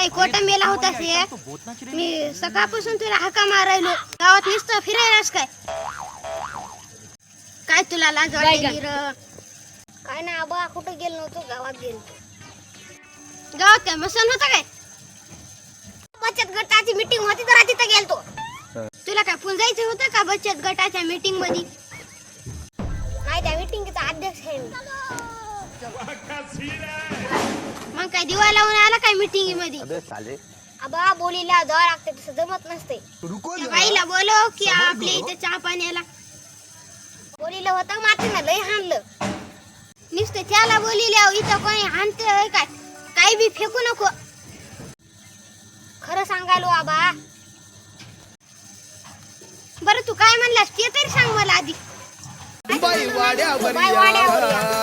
काही कोटा मेला होता मी सकाळपासून तुला हाका मारायलो गावात नुसतं फिरायलास काय काय तुला लाज वाटली र काय ना आबा कुठं गेलो नव्हतो गावात गेलो गावात काय मसन होता काय बचत गटाची मीटिंग होती तर तिथं गेलतो तुला काय फुल जायचं होतं का बचत गटाच्या मीटिंग मध्ये नाही त्या मीटिंगचा अध्यक्ष आहे मग काय दिवा लावून आला काय मीटिंग मध्ये अबे साले आबा बोलीला दवा लागते तसं जमत नसते त्या बाईला बोलव की आपल्या इथे चहा पाण्याला बोलीला होतं मातीनं लय हाणलं नुसतं त्याला बोलीला इथं कोणी हाणतंय काय काही बी फेकू नको खरं सांगायलो आबा बरं तू काय म्हणलास ते तरी सांग मला आधी बाई वाड्यावर